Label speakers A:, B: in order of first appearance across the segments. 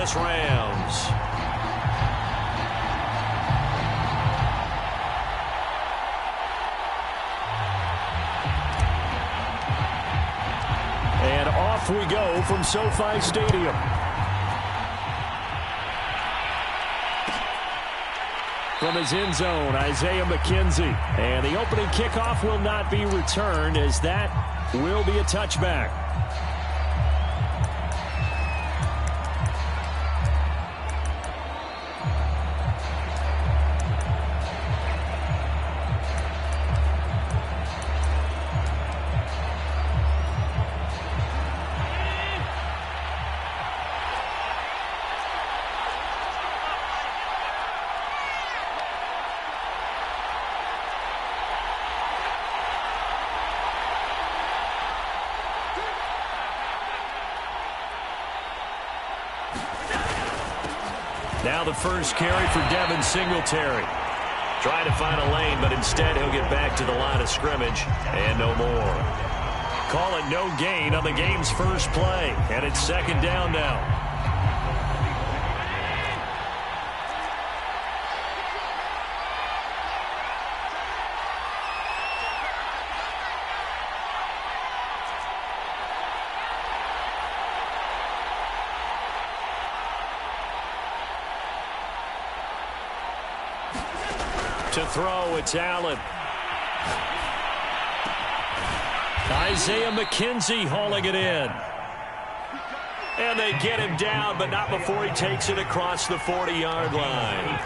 A: Angeles Rams. And off we go from SoFi Stadium. From his end zone, Isaiah McKenzie. And the opening kickoff will not be returned, as that will be a touchback. Now the first carry for Devin Singletary. Trying to find a lane, but instead he'll get back to the line of scrimmage and no more. Call it no gain on the game's first play, and it's second down now. To throw, it's Allen. Isaiah McKenzie hauling it in. And they get him down, but not before he takes it across the 40-yard line.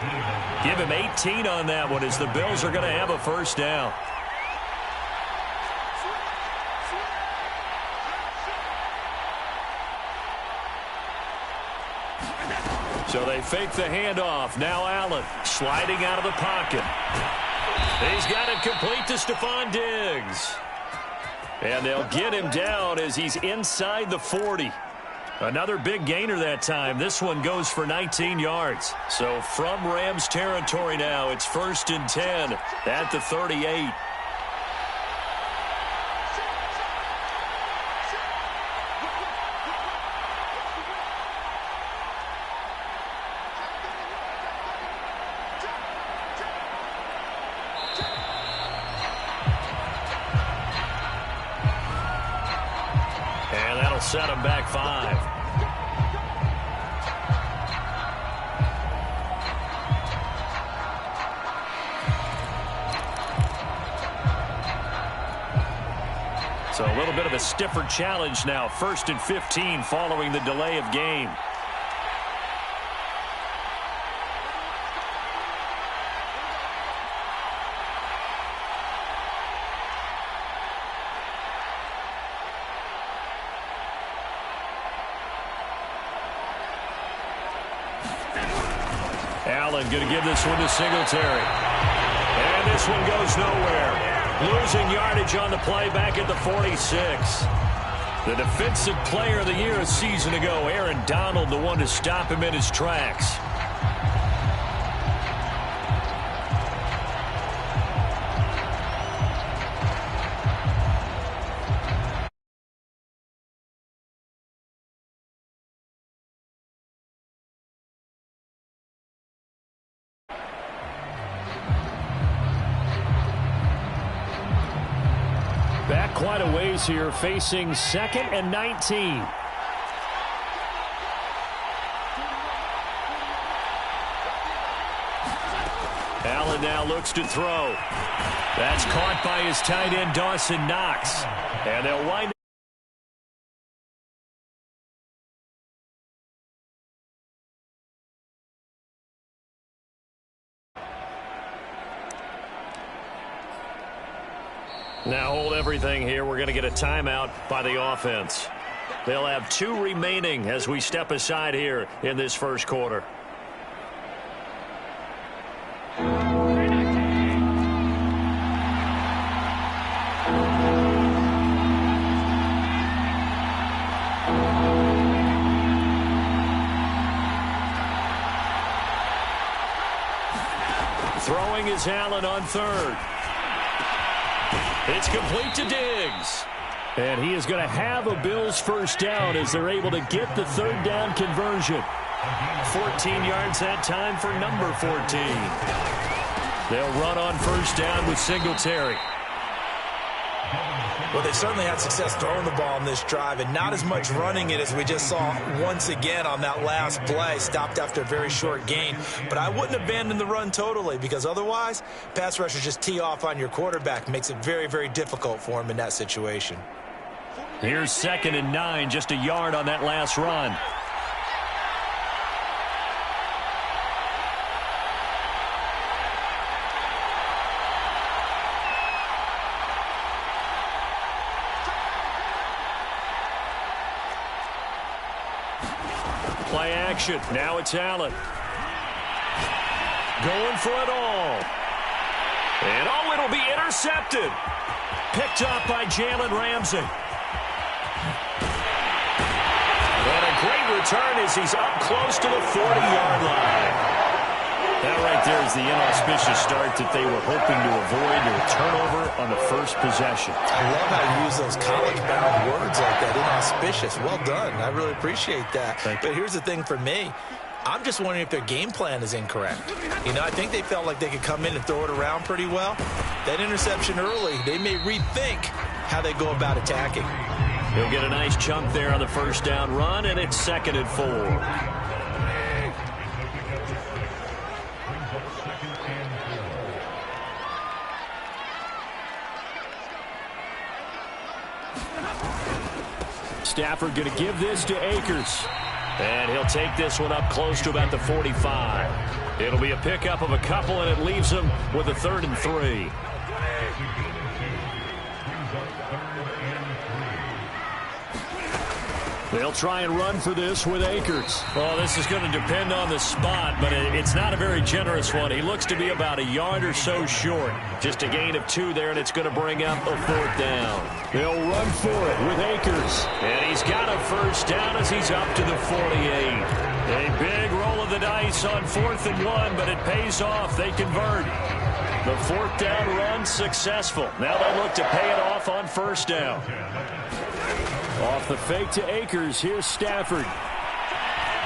A: Give him 18 on that one, as the Bills are going to have a first down. So they fake the handoff. Now Allen sliding out of the pocket. He's got it complete to Stephon Diggs. And they'll get him down as he's inside the 40. Another big gainer that time. This one goes for 19 yards. So from Rams territory now, it's 1st and 10 at the 38. Set him back 5. So a little bit of a stiffer challenge now. 1st and 15 following the delay of game. Going to give this one to Singletary. And this one goes nowhere. Losing yardage on the play back at the 46. The defensive player of the year a season ago, Aaron Donald, the one to stop him in his tracks. Back quite a ways here, facing 2nd and 19. Allen now looks to throw. That's caught by his tight end, Dawson Knox. And they'll wind up. Now hold everything here. We're going to get a timeout by the offense. They'll have 2 remaining as we step aside here in this first quarter. Throwing is Allen on 3rd. It's complete to Diggs. And he is going to have a Bills first down as they're able to get the 3rd down conversion. 14 yards that time for number 14. They'll run on first down with Singletary.
B: Well, they certainly had success throwing the ball on this drive, and not as much running it as we just saw once again on that last play. Stopped after a very short gain. But I wouldn't abandon the run totally, because otherwise, pass rushers just tee off on your quarterback. Makes it very, very difficult for him in that situation.
A: Here's 2nd and 9, just a yard on that last run. Play action. Now it's Allen. Going for it all. And oh, it'll be intercepted. Picked up by Jalen Ramsey. And a great return as he's up close to the 40-yard line. That right there is the inauspicious start that they were hoping to avoid, a turnover on the first possession.
B: I love how you use those college-bound words like that, inauspicious. Well done. I really appreciate that. But here's the thing for me. I'm just wondering if their game plan is incorrect. You know, I think they felt like they could come in and throw it around pretty well. That interception early, they may rethink how they go about attacking.
A: He'll get a nice chunk there on the first down run, and it's 2nd and 4. Stafford going to give this to Akers. And he'll take this one up close to about the 45. It'll be a pickup of a couple, and it leaves him with a 3rd and 3. They'll try and run for this with Akers. Well, this is going to depend on the spot, but it's not a very generous one. He looks to be about a yard or so short. Just a gain of 2 there, and it's going to bring up a 4th down. They'll run for it with Akers. And he's got a first down as he's up to the 48. A big roll of the dice on 4th and 1, but it pays off. They convert. The 4th down run successful. Now they look to pay it off on first down. Off the fake to Akers, here's Stafford.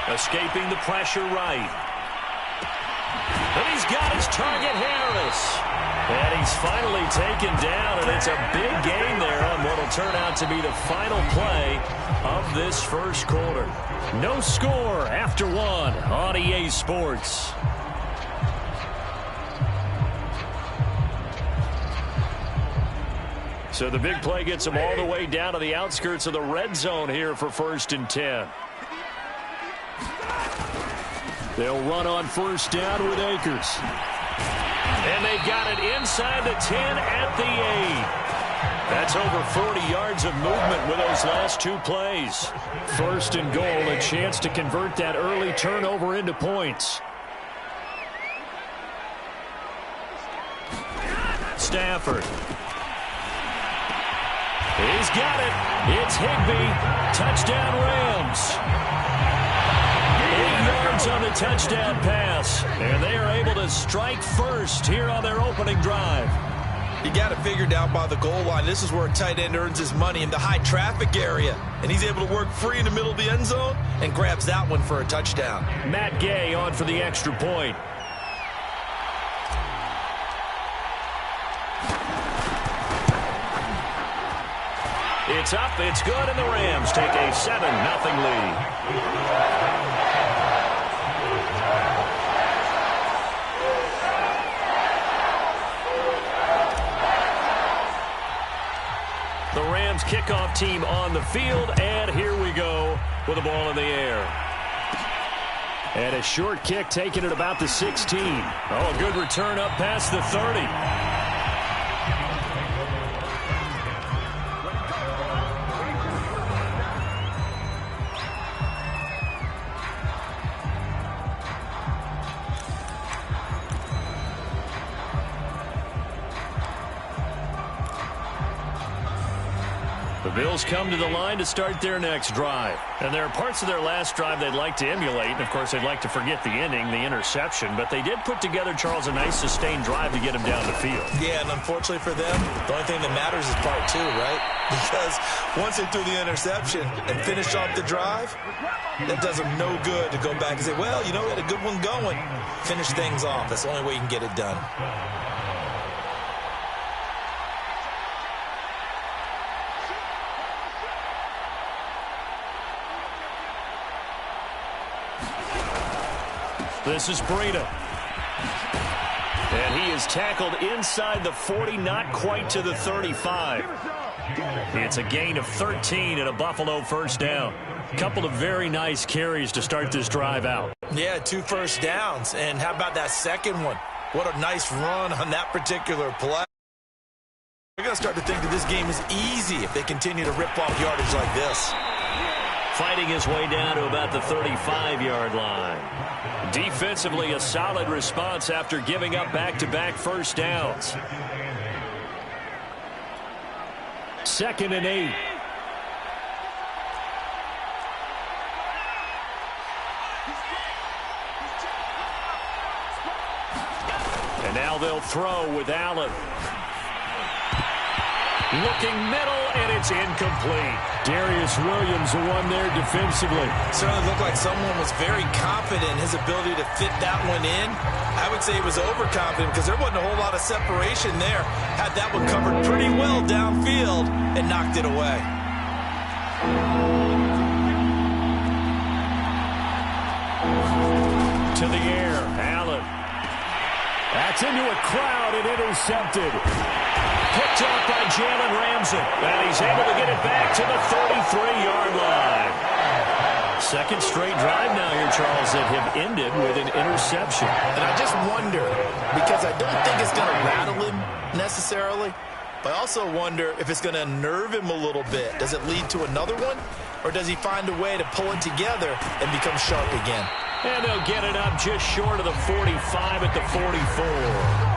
A: Escaping the pressure right. And he's got his target, Harris. And he's finally taken down, and it's a big gain there on what will turn out to be the final play of this first quarter. No score after 1 on EA Sports. So the big play gets them all the way down to the outskirts of the red zone here for 1st and 10. They'll run on first down with Akers. And they've got it inside the 10 at the 8. That's over 40 yards of movement with those last 2 plays. 1st and goal, a chance to convert that early turnover into points. Stafford. He's got it. It's Higbee. Touchdown Rams. 8 yards on the touchdown pass. And they are able to strike first here on their opening drive.
B: You got it figured out by the goal line. This is where a tight end earns his money, in the high traffic area. And he's able to work free in the middle of the end zone and grabs that one for a touchdown.
A: Matt Gay on for the extra point. It's up, it's good, and the Rams take a 7-0 lead. The Rams kickoff team on the field, and here we go with the ball in the air. And a short kick taken at about the 16. Oh, a good return up past the 30. Bills come to the line to start their next drive. And there are parts of their last drive they'd like to emulate. And, of course, they'd like to forget the inning, the interception. But they did put together, Charles, a nice sustained drive to get him down the field.
B: Yeah, and unfortunately for them, the only thing that matters is part two, right? Because once they threw the interception and finished off the drive, it does them no good to go back and say, well, you know, we had a good one going. Finish things off. That's the only way you can get it done.
A: This is Breida. And he is tackled inside the 40, not quite to the 35. It's a gain of 13 and a Buffalo first down. A couple of very nice carries to start this drive out.
B: Yeah, 2 first downs. And how about that second one? What a nice run on that particular play. They're going to start to think that this game is easy if they continue to rip off yardage like this.
A: Fighting his way down to about the 35-yard line. Defensively, a solid response after giving up back-to-back first downs. 2nd and 8. And now they'll throw with Allen. Looking middle, and it's incomplete. Darius Williams, the one there defensively.
B: Certainly looked like someone was very confident in his ability to fit that one in. I would say he was overconfident because there wasn't a whole lot of separation there. Had that one covered pretty well downfield and knocked it away.
A: To the air, Allen. That's into a crowd and intercepted. Picked off by Jalen Ramsey. And he's able to get it back to the 33-yard line. Second straight drive now here, Charles, that have ended with an interception.
B: And I just wonder, because I don't think it's going to rattle him necessarily, but I also wonder if it's going to unnerve him a little bit. Does it lead to another one? Or does he find a way to pull it together and become sharp again?
A: And they'll get it up just short of the 45 at the 44.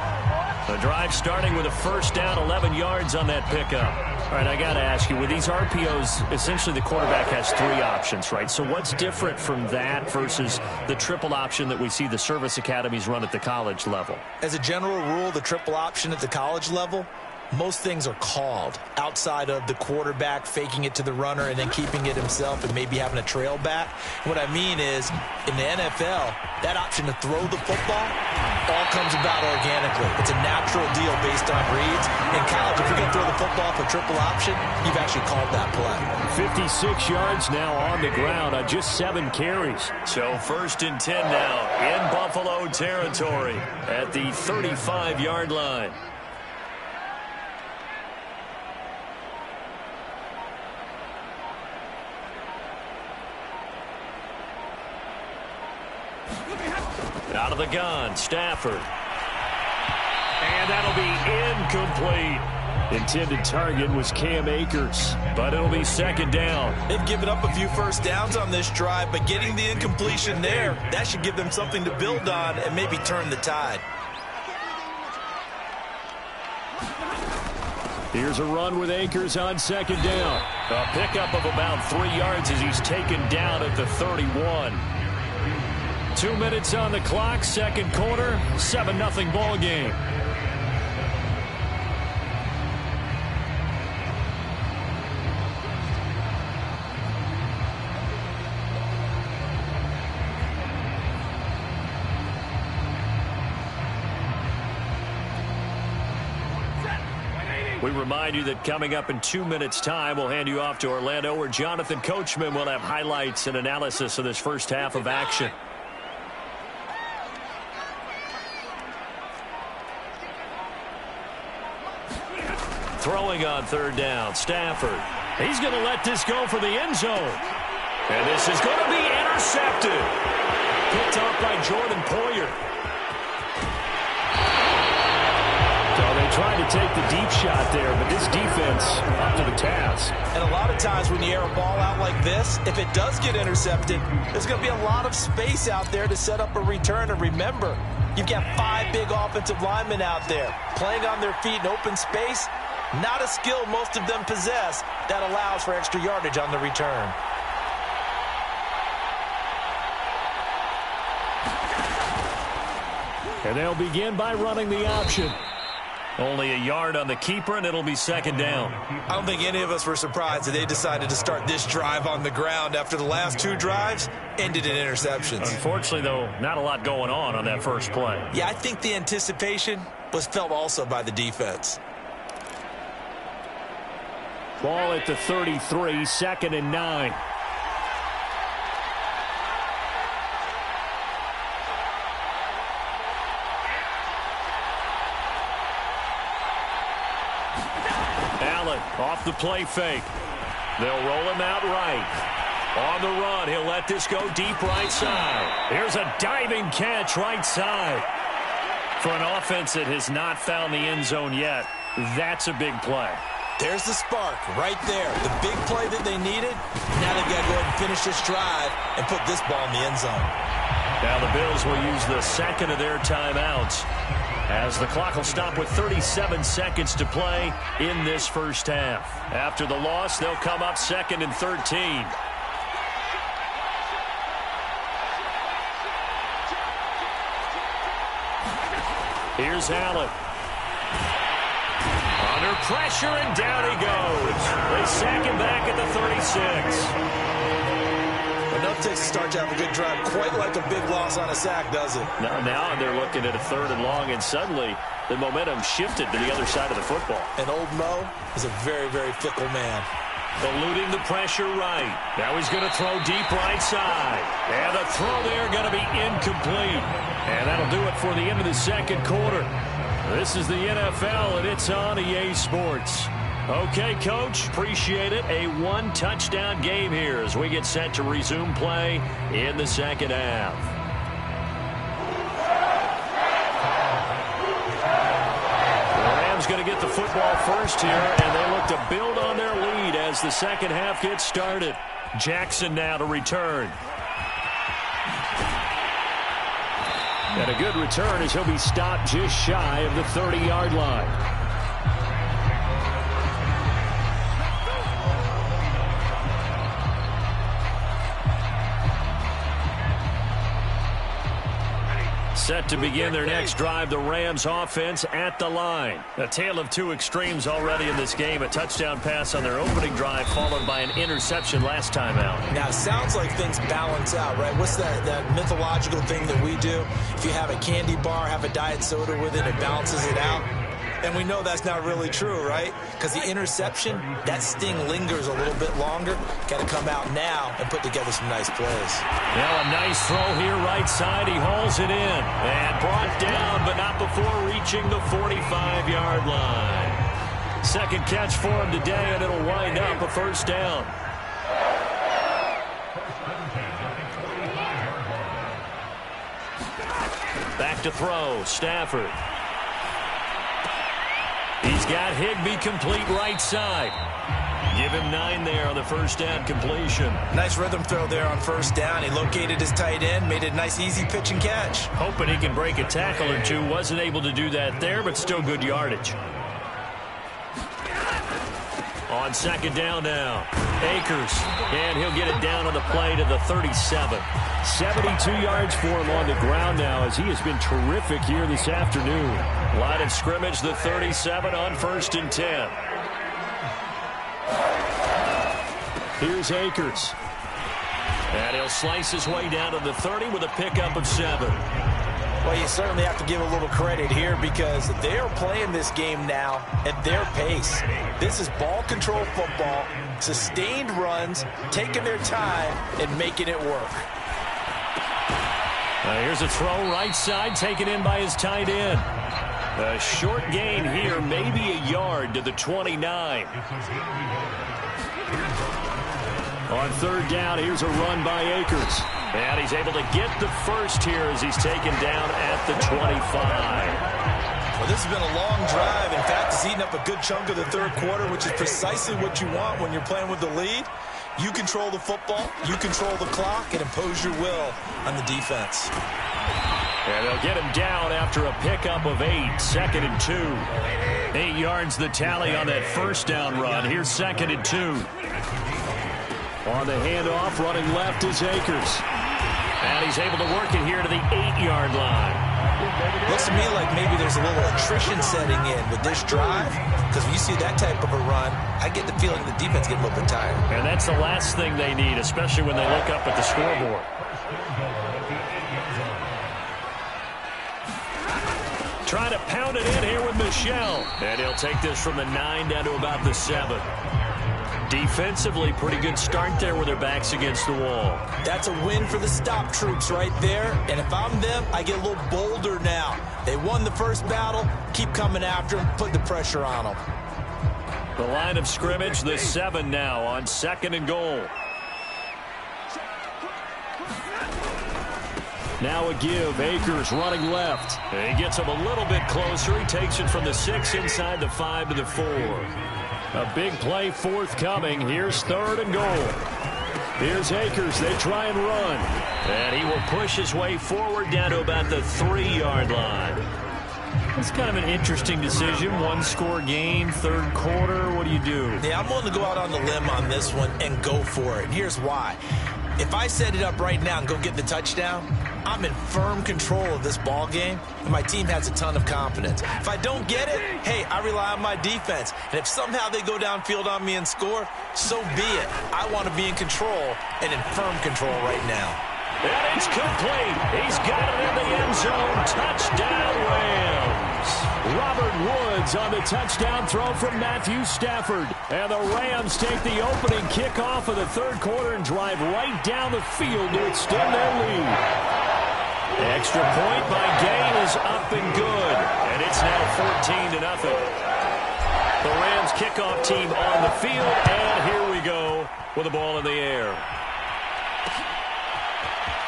A: The drive starting with a first down, 11 yards on that pickup. All right, I got to ask you, with these RPOs, essentially the quarterback has 3 options, right? So what's different from that versus the triple option that we see the service academies run at the college level?
B: As a general rule, the triple option at the college level, most things are called outside of the quarterback faking it to the runner and then keeping it himself and maybe having a trail back. What I mean is, in the NFL, that option to throw the football all comes about organically. It's a natural deal based on reads. In college, if you're going to throw the football for triple option, you've actually called that play.
A: 56 yards now on the ground on just 7 carries. So 1st and 10 now in Buffalo territory at the 35-yard line. Out of the gun, Stafford. And that'll be incomplete. Intended target was Cam Akers, but it'll be 2nd down.
B: They've given up a few first downs on this drive, but getting the incompletion there, that should give them something to build on and maybe turn the tide.
A: Here's a run with Akers on 2nd down. A pickup of about 3 yards as he's taken down at the 31. 2 minutes on the clock, 2nd quarter, 7-0 ball game. We remind you that coming up in 2 minutes' time, we'll hand you off to Orlando, where Jonathan Coachman will have highlights and analysis of this first half of action. Throwing on 3rd down, Stafford. He's going to let this go for the end zone. And this is going to be intercepted. Picked off by Jordan Poyer. So they tried to take the deep shot there, but this defense up to the task.
B: And a lot of times when you air a ball out like this, if it does get intercepted, there's going to be a lot of space out there to set up a return. And remember, you've got 5 big offensive linemen out there playing on their feet in open space. Not a skill most of them possess, that allows for extra yardage on the return.
A: And they'll begin by running the option. Only a yard on the keeper, and it'll be second down.
B: I don't think any of us were surprised that they decided to start this drive on the ground after the last two drives ended in interceptions.
A: Unfortunately, though, not a lot going on that first play.
B: Yeah, I think the anticipation was felt also by the defense.
A: Ball at the 33, 2nd and 9. Off the play fake. They'll roll him out right. On the run, he'll let this go deep right side. Here's a diving catch right side. For an offense that has not found the end zone yet, that's a big play.
B: There's the spark right there. The big play that they needed. Now they've got to go ahead and finish this drive and put this ball in the end zone.
A: Now the Bills will use the second of their timeouts, as the clock will stop with 37 seconds to play in this first half. After the loss, they'll come up 2nd and 13. Here's Allen. Under pressure, and down he goes. They sack him back at the 36.
B: Enough takes to start to have a good drive, quite like a big loss on a sack, does it?
A: Now they're looking at a 3rd and long, and suddenly the momentum shifted to the other side of the football.
B: And old Mo is a very, very fickle man.
A: Eluding the pressure right. Now he's going to throw deep right side. And the throw there going to be incomplete. And that'll do it for the end of the second quarter. This is the NFL, and it's on EA Sports. Okay, Coach, appreciate it. A one-touchdown game here as we get set to resume play in the second half. The Rams going to get the football first here, and they look to build on their lead as the second half gets started. Jackson now to return. And a good return as he'll be stopped just shy of the 30-yard line. Set to begin their next drive, the Rams offense at the line. A tale of two extremes already in this game. A touchdown pass on their opening drive, followed by an interception last time out.
B: Now, it sounds like things balance out, right? What's that mythological thing that we do? If you have a candy bar, have a diet soda with it, it balances it out. And we know that's not really true, right? Because the interception, that sting lingers a little bit longer. Got to come out now and put together some nice plays.
A: Now a nice throw here right side. He hauls it in. And brought down, but not before reaching the 45-yard line. Second catch for him today, and it'll wind up a first down. Back to throw, Stafford. He's got Higbee complete right side. Give him 9 there on the first down completion.
B: Nice rhythm throw there on first down. He located his tight end, made it a nice easy pitch and catch.
A: Hoping he can break a tackle or two. Wasn't able to do that there, but still good yardage. On second down now, Akers, and he'll get it down on the play to the 37. 72 yards for him on the ground now, as he has been terrific here this afternoon. Line of scrimmage, the 37 on 1st and 10. Here's Akers. And he'll slice his way down to the 30 with a pickup of 7.
B: Well, you certainly have to give a little credit here because they are playing this game now at their pace. This is ball control football, sustained runs, taking their time and making it work.
A: Here's a throw right side, taken in by his tight end. A short gain here, maybe a yard to the 29. On third down, here's a run by Akers. And he's able to get the first here as he's taken down at the 25.
B: Well, this has been a long drive. In fact, it's eaten up a good chunk of the third quarter, which is precisely what you want when you're playing with the lead. You control the football, you control the clock, and impose your will on the defense.
A: And they'll get him down after a pickup of 8, 2nd and 2. 8 yards the tally on that first down run. Here's 2nd and 2. On the handoff, running left is Akers. And he's able to work it here to the 8-yard line.
B: Looks to me like maybe there's a little attrition setting in with this drive, because when you see that type of a run, I get the feeling the defense getting a little bit tired.
A: And that's the last thing they need, especially when they look up at the scoreboard. Trying to pound it in here with Michel. And he'll take this from the 9 down to about the 7. Defensively, pretty good start there with their backs against the wall.
B: That's a win for the stop troops right there. And if I'm them, I get a little bolder now. They won the first battle. Keep coming after them. Put the pressure on them.
A: The line of scrimmage, the 7 now on 2nd and goal. Now a give. Akers running left. He gets him a little bit closer. He takes it from the 6 inside the 5 to the 4. A big play forthcoming. Here's 3rd and goal. Here's Akers. They try and run. And he will push his way forward down to about the 3-yard line. It's kind of an interesting decision. 1-score game, 3rd quarter. What do you do?
B: Yeah, I'm willing to go out on the limb on this one and go for it. And here's why. If I set it up right now and go get the touchdown, I'm in firm control of this ball game, and my team has a ton of confidence. If I don't get it, hey, I rely on my defense. And if somehow they go downfield on me and score, so be it. I want to be in control and in firm control right now.
A: And it's complete. He's got it in the end zone. Touchdown, Rams. Robert Woods on the touchdown throw from Matthew Stafford. And the Rams take the opening kickoff of the 3rd quarter and drive right down the field to extend their lead. Extra point by Gain is up and good. And it's now 14-0. The Rams kickoff team on the field. And here we go with the ball in the air.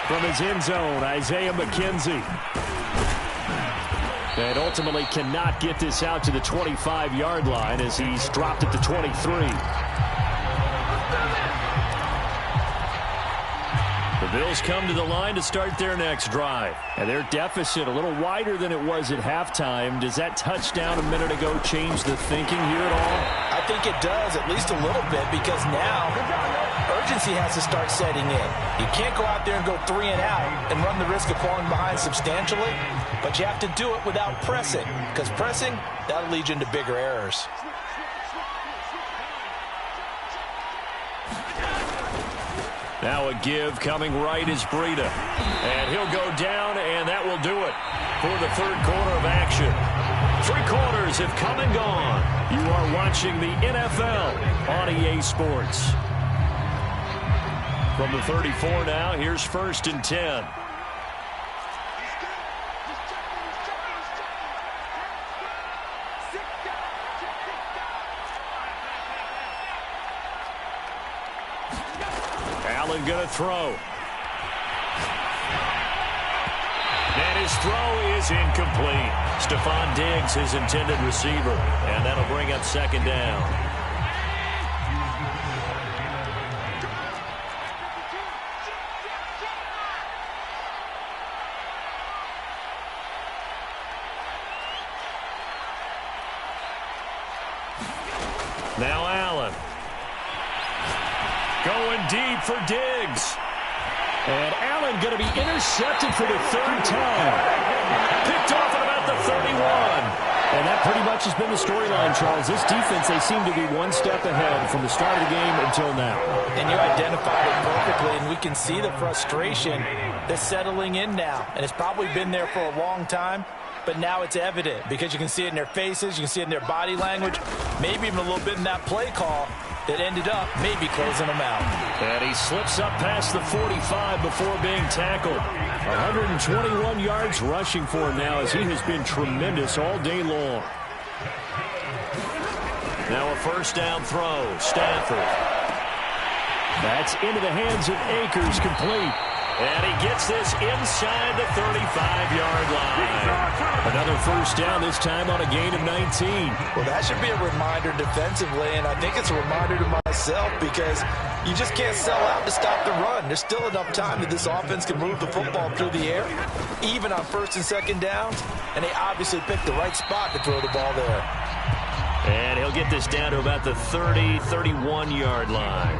A: From his end zone, Isaiah McKenzie. And ultimately cannot get this out to the 25-yard line as he's dropped it to 23. The Bills come to the line to start their next drive. And their deficit a little wider than it was at halftime. Does that touchdown a minute ago change the thinking here at all?
B: I think it does, at least a little bit, because now urgency has to start setting in. You can't go out there and go 3 and out and run the risk of falling behind substantially, but you have to do it without pressing, because pressing, that'll lead you into bigger errors.
A: Now a give coming right is Breida. And he'll go down, and that will do it for the 3rd quarter of action. 3 quarters have come and gone. You are watching the NFL on EA Sports. From the 34 now, here's 1st and 10. Allen going to throw. And his throw is incomplete. Stephon Diggs, his intended receiver. And that'll bring up 2nd down. Now Allen. Going deep for Diggs. And Allen going to be intercepted for the 3rd time. Picked off at about the 31. And that pretty much has been the storyline, Charles. This defense, they seem to be one step ahead from the start of the game until now.
B: And you identified it perfectly, and we can see the frustration that's settling in now. And it's probably been there for a long time, but now it's evident because you can see it in their faces, you can see it in their body language, maybe even a little bit in that play call that ended up maybe closing them out.
A: And he slips up past the 45 before being tackled. 121 yards rushing for him now as he has been tremendous all day long. Now a 1st down throw. Stafford. That's into the hands of Akers, complete. And he gets this inside the 35-yard line. Another 1st down, this time on a gain of 19.
B: Well, that should be a reminder defensively, and I think it's a reminder to myself because you just can't sell out to stop the run. There's still enough time that this offense can move the football through the air, even on first and second downs, and they obviously picked the right spot to throw the ball there.
A: And he'll get this down to about the 30, 31-yard line.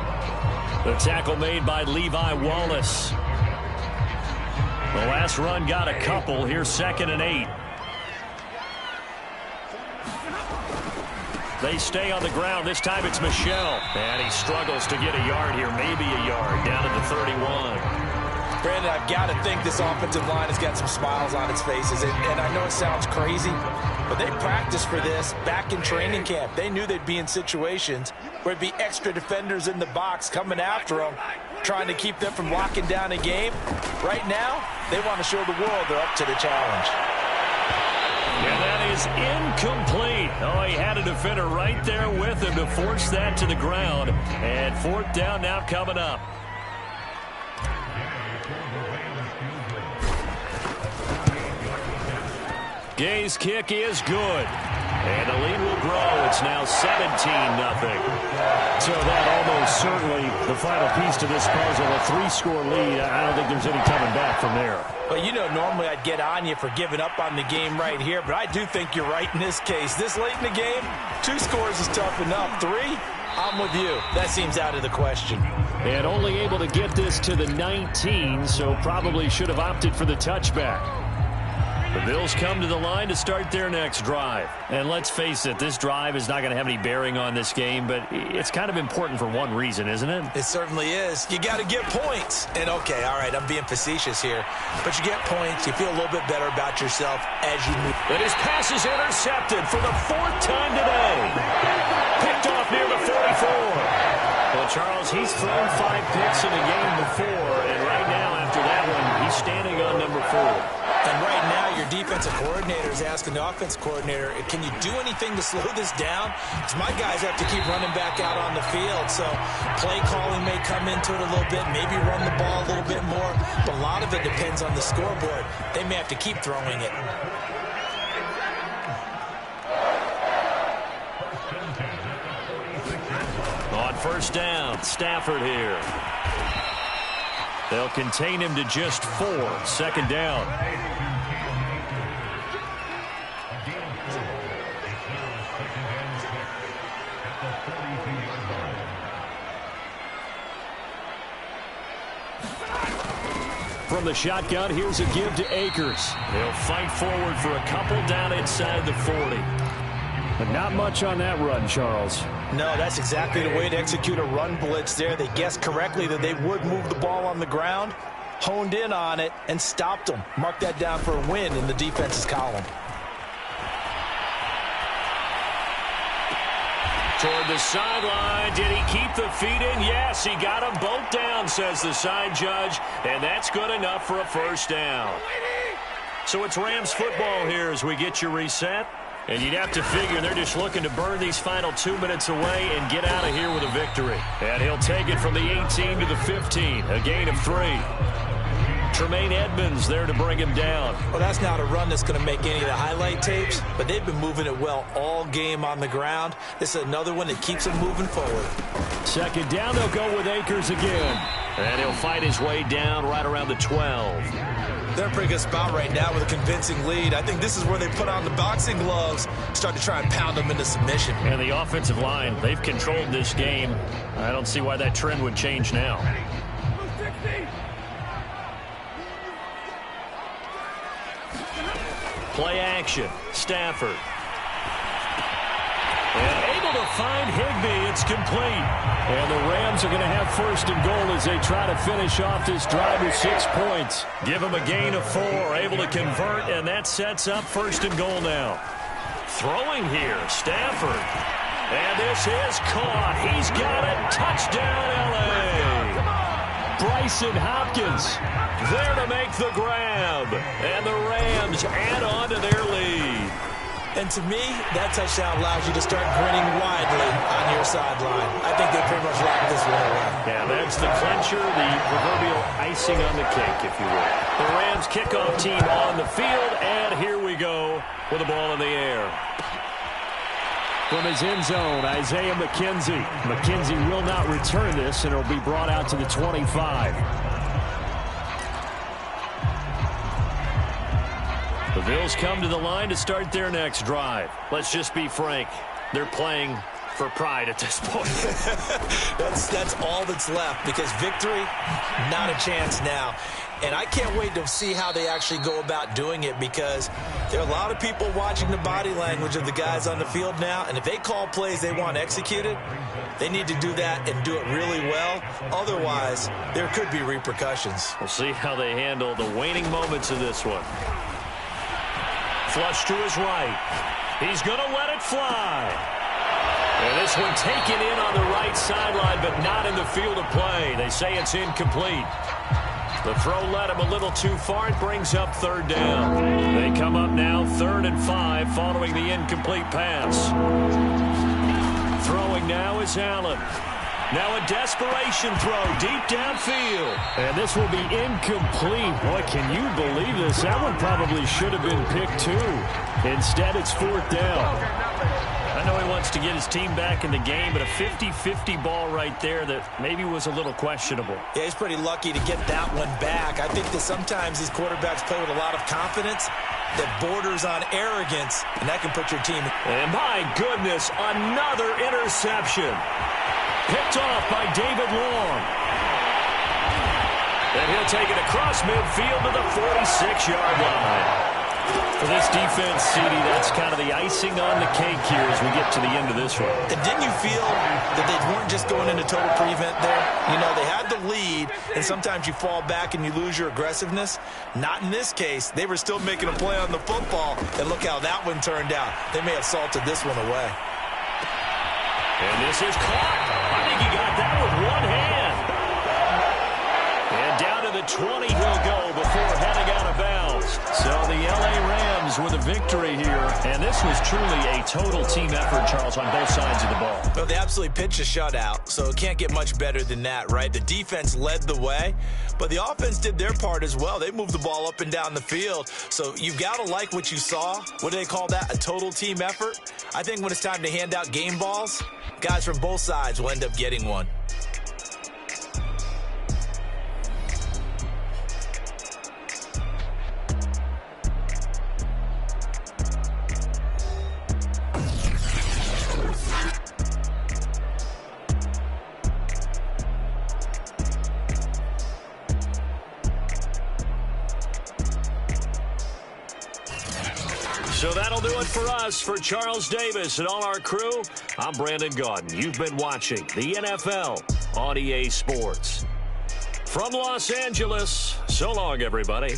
A: The tackle made by Levi Wallace. The last run got a couple. Here's 2nd and 8. They stay on the ground. This time it's Michel. And he struggles to get a yard here, maybe a yard, down at the 31.
B: Brandon, I've got to think this offensive line has got some smiles on its faces. And I know it sounds crazy, but they practiced for this back in training camp. They knew they'd be in situations where it'd be extra defenders in the box coming after them, trying to keep them from locking down a game. Right now, they want to show the world they're up to the challenge.
A: And that is incomplete. Oh, he had a defender right there with him to force that to the ground. And 4th down now coming up. Gay's kick is good. And the lead will grow. It's now 17-0.
C: So that almost certainly the final piece to this puzzle, a 3-score lead. I don't think there's any coming back from there.
B: Well, you know, normally I'd get on you for giving up on the game right here, but I do think you're right in this case. This late in the game, 2 scores is tough enough. 3, I'm with you. That seems out of the question.
C: And only able to get this to the 19, so probably should have opted for the touchback.
A: The Bills come to the line to start their next drive. And let's face it, this drive is not going to have any bearing on this game, but it's kind of important for one reason, isn't it?
B: It certainly is. You got to get points. And, okay, all right, I'm being facetious here, but you get points, you feel a little bit better about yourself as you move.
A: But his pass is intercepted for the 4th time today. Picked off near the 44. Well, Charles, he's thrown 5 picks in the game before, and right now after that one, he's standing on number 4.
B: And right now, your defensive coordinator is asking the offensive coordinator, can you do anything to slow this down? Because my guys have to keep running back out on the field. So play calling may come into it a little bit, maybe run the ball a little bit more. But a lot of it depends on the scoreboard. They may have to keep throwing it.
A: On 1st down, Stafford here. They'll contain him to just 4. 2nd down. From the shotgun, here's a give to Akers. They'll fight forward for a couple down inside the 40.
C: But not much on that run, Charles.
B: No, that's exactly the way to execute a run blitz there. They guessed correctly that they would move the ball on the ground, honed in on it, and stopped them. Mark that down for a win in the defense's column.
A: Toward the sideline. Did he keep the feet in? Yes, he got them both down, says the side judge. And that's good enough for a 1st down. So it's Rams football here as we get you reset. And you'd have to figure they're just looking to burn these final 2 minutes away and get out of here with a victory. And he'll take it from the 18 to the 15, a gain of 3. Tremaine Edmonds there to bring him down.
B: Well, that's not a run that's going to make any of the highlight tapes, but they've been moving it well all game on the ground. This is another one that keeps them moving forward.
C: 2nd down, they'll go with Akers again.
A: And he'll fight his way down right around the 12.
B: They're in a pretty good spot right now with a convincing lead. I think this is where they put on the boxing gloves, start to try and pound them into submission.
A: And the offensive line, they've controlled this game. I don't see why that trend would change now. Play action. Stafford. And able to find Higbee. It's complete.
C: And the Rams are going to have 1st and goal as they try to finish off this drive with 6 points.
A: Give him a gain of 4. Able to convert, and that sets up 1st and goal now. Throwing here, Stafford. And this is caught. He's got it. Touchdown, L.A. Bryson Hopkins there to make the grab. And the Rams add on to their lead.
B: And to me, that touchdown allows you to start grinning widely on your sideline. I think they pretty much locked this one away.
A: Yeah, that's the clincher, the proverbial icing on the cake, if you will. The Rams kickoff team on the field, and here we go with the ball in the air.
C: From his end zone, Isaiah McKenzie. McKenzie will not return this, and it'll be brought out to the 25.
A: The Bills come to the line to start their next drive. Let's just be frank. They're playing for pride at this point.
B: That's all that's left, because victory, not a chance now. And I can't wait to see how they actually go about doing it, because there are a lot of people watching the body language of the guys on the field now, and if they call plays they want executed, they need to do that and do it really well. Otherwise, there could be repercussions.
A: We'll see how they handle the waning moments of this one. Flush to his right. He's going to let it fly. And this one taken in on the right sideline, but not in the field of play. They say it's incomplete. The throw led him a little too far. It brings up third down. They come up now 3rd and 5 following the incomplete pass. Throwing now is Allen. Now a desperation throw deep downfield.
C: And this will be incomplete. Boy, can you believe this? That one probably should have been picked too. Instead, it's 4th down.
A: I know he wants to get his team back in the game, but a 50-50 ball right there that maybe was a little questionable.
B: Yeah, he's pretty lucky to get that one back. I think that sometimes these quarterbacks play with a lot of confidence that borders on arrogance, and that can put your team.
A: And my goodness, another interception. Picked off by David Long. And he'll take it across midfield to the 46-yard line. For this defense, CD, that's kind of the icing on the cake here as we get to the end of this one.
B: And didn't you feel that they weren't just going into total prevent there? You know, they had the lead, and sometimes you fall back and you lose your aggressiveness. Not in this case. They were still making a play on the football, and look how that one turned out. They may have salted this one away.
A: And this is caught. I think he got that with one hand. And down to the 20 he'll go before heading out of bounds. So the L.A. Rams with a victory here. And this was truly a total team effort, Charles, on both sides of the ball.
B: Well, they absolutely pitched a shutout, so it can't get much better than that, right? The defense led the way, but the offense did their part as well. They moved the ball up and down the field. So you've got to like what you saw. What do they call that? A total team effort? I think when it's time to hand out game balls, guys from both sides will end up getting one.
A: So that'll do it for us. For Charles Davis and all our crew, I'm Brandon Gaudin. You've been watching the NFL on EA Sports. From Los Angeles, so long, everybody.